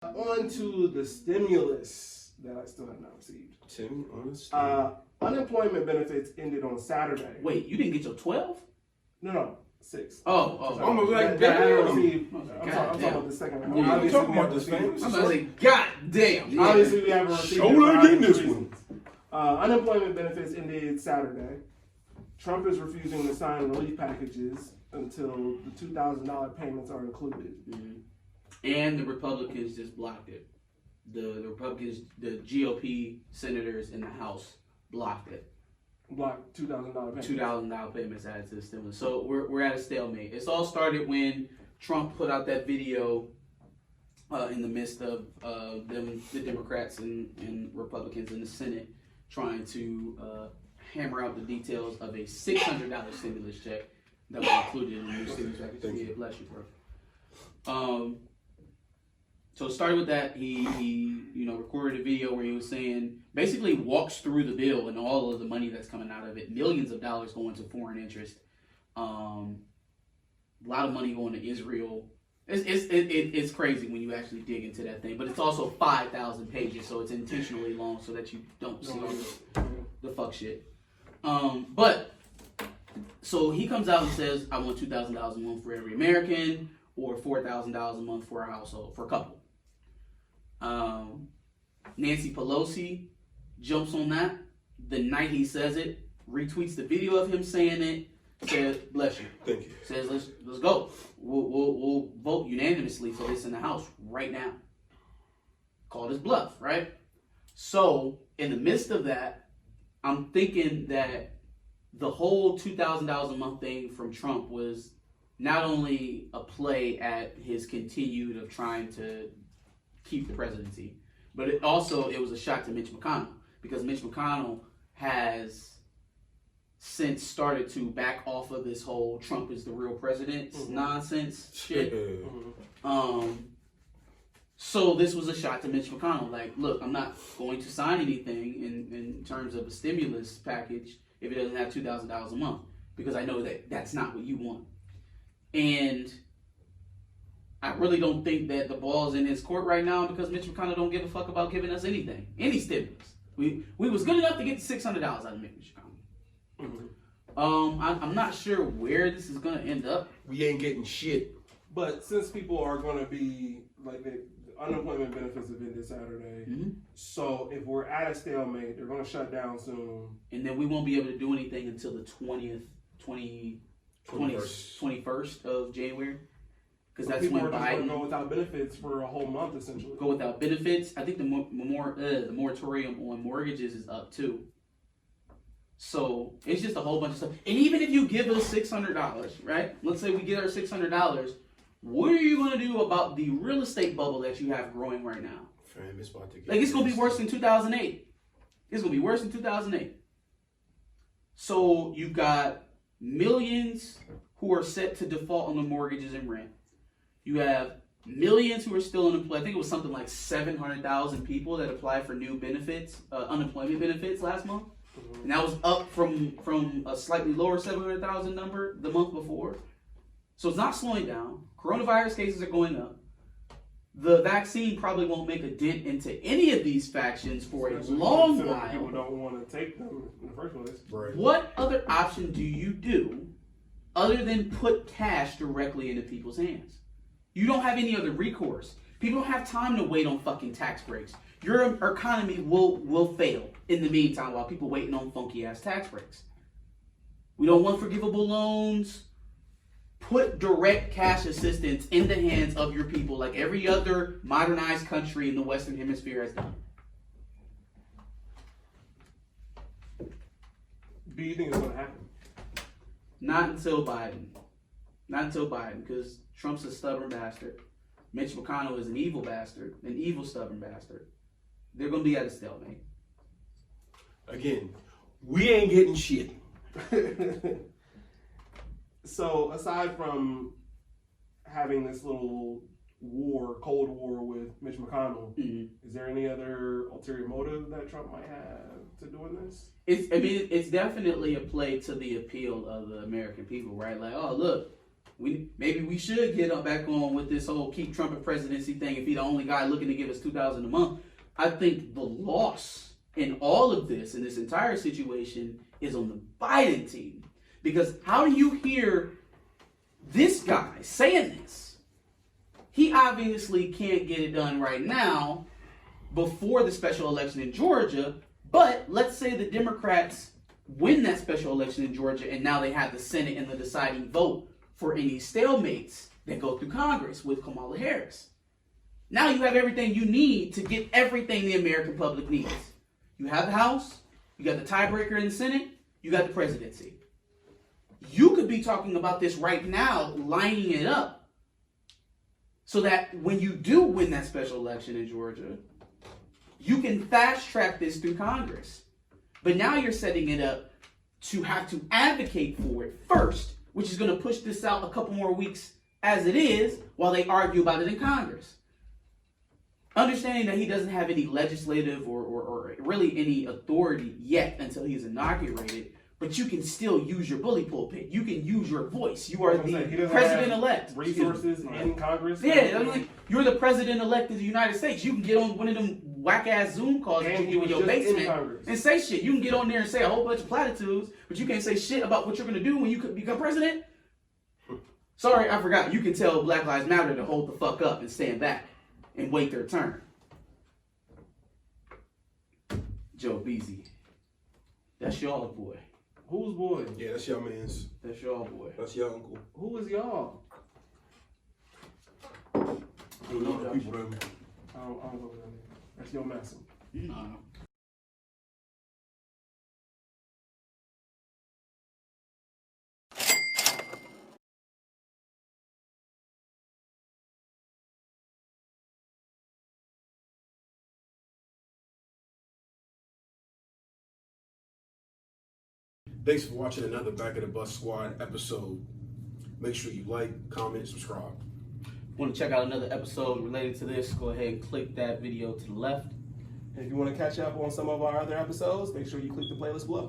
On to the stimulus that I still have not received. Unemployment benefits ended on Saturday. Wait, you didn't get your 12? No, 6. I'm like, that I received. I'm talking about the second one. Yeah, I'm talking about this thing. I'm about to say, God damn. Yeah. Obviously, we haven't received this one. Unemployment benefits ended Saturday. Trump is refusing to sign relief packages until the $2,000 payments are included. Mm-hmm. And the Republicans just blocked it. The Republicans, the GOP senators in the House blocked it. Blocked $2,000 payments. $2,000 payments added to the stimulus. So we're at a stalemate. It's all started when Trump put out that video in the midst of the Democrats and Republicans in the Senate trying to hammer out the details of a $600 stimulus check that was included in the new stimulus package. Yeah, bless you, bro. So it started with that. He recorded a video where he was saying, basically walks through the bill and all of the money that's coming out of it. Millions of dollars going to foreign interest. A lot of money going to Israel. It's crazy when you actually dig into that thing. But it's also 5,000 pages, so it's intentionally long so that you don't see all the fuck shit. But so he comes out and says, I want $2,000 a month for every American, or $4,000 a month for a household, for a couple. Nancy Pelosi jumps on that the night he says it, retweets the video of him saying it, says, bless you. Thank you. Says, let's go. We'll vote unanimously for this in the House right now. Called his bluff, right? So, in the midst of that, I'm thinking that the whole $2,000 a month thing from Trump was not only a play at his continued of trying to keep the presidency, but it was a shot to Mitch McConnell, because Mitch McConnell has since started to back off of this whole Trump is the real president nonsense shit. So this was a shot to Mitch McConnell. Like, look, I'm not going to sign anything in terms of a stimulus package if it doesn't have $2,000 a month, because I know that that's not what you want. And I really don't think that the ball's in his court right now, because Mitch McConnell don't give a fuck about giving us anything, any stimulus. We was good enough to get the $600 out of Mitch McConnell. I'm not sure where this is gonna end up. We ain't getting shit. But since people are gonna be like the unemployment benefits have ended Saturday, so if we're at a stalemate, they're gonna shut down soon, and then we won't be able to do anything until the 21st of January, because that's when Biden Biden go without benefits for a whole month essentially. Go without benefits. I think the moratorium on mortgages is up too. So it's just a whole bunch of stuff. And even if you give us $600, right? Let's say we get our $600. What are you going to do about the real estate bubble that you have growing right now? Fam, it's about to get it's going to be worse than 2008. It's going to be worse than 2008. So you've got millions who are set to default on the mortgages and rent. You have millions who are still unemployed. I think it was something like 700,000 people that applied for new benefits, unemployment benefits last month. And that was up from a slightly lower 700,000 number the month before. So it's not slowing down. Coronavirus cases are going up. The vaccine probably won't make a dent into any of these factions for a long while. People don't want to take them in the first place. Right. What other option do you do other than put cash directly into people's hands? You don't have any other recourse. People don't have time to wait on fucking tax breaks. Your economy will fail in the meantime while people waiting on funky ass tax breaks. We don't want forgivable loans. Put direct cash assistance in the hands of your people like every other modernized country in the Western Hemisphere has done. Do you think it's going to happen? Not until Biden. Not until Biden, because Trump's a stubborn bastard. Mitch McConnell is an evil bastard, an evil stubborn bastard. They're going to be at a stalemate. Again, we ain't getting shit. So aside from having this little Cold War with Mitch McConnell, is there any other ulterior motive that Trump might have to doing this? It's definitely a play to the appeal of the American people, right? Like, oh, look, Maybe we should get back on with this whole keep Trump in presidency thing if he's the only guy looking to give us $2,000 a month. I think the loss in all of this, in this entire situation, is on the Biden team. Because how do you hear this guy saying this? He obviously can't get it done right now before the special election in Georgia, but let's say the Democrats win that special election in Georgia and now they have the Senate and the deciding vote for any stalemates that go through Congress with Kamala Harris. Now you have everything you need to get everything the American public needs. You have the House, you got the tiebreaker in the Senate, you got the presidency. You could be talking about this right now, lining it up, so that when you do win that special election in Georgia, you can fast track this through Congress. But now you're setting it up to have to advocate for it first, which is going to push this out a couple more weeks as it is while they argue about it in Congress. Understanding that he doesn't have any legislative or really any authority yet until he's inaugurated, but you can still use your bully pulpit. You can use your voice. You are the president-elect. Resources in Congress. Yeah, I mean, you're the president-elect of the United States. You can get on one of them whack-ass Zoom calls that you do in your basement and say shit. You can get on there and say a whole bunch of platitudes, but you can't say shit about what you're going to do when you become president. Sorry, I forgot. You can tell Black Lives Matter to hold the fuck up and stand back and wait their turn. Joe Beasy. That's y'all boy. Whose boy? Yeah, that's y'all man's. That's y'all boy. That's y'all uncle. Who is y'all? You know the people them. I don't know that name. That's your master. No. Thanks for watching another Back of the Bus Squad episode. Make sure you like, comment, subscribe. Want to check out another episode related to this, go ahead and click that video to the left. And if you want to catch up on some of our other episodes, make sure you click the playlist below.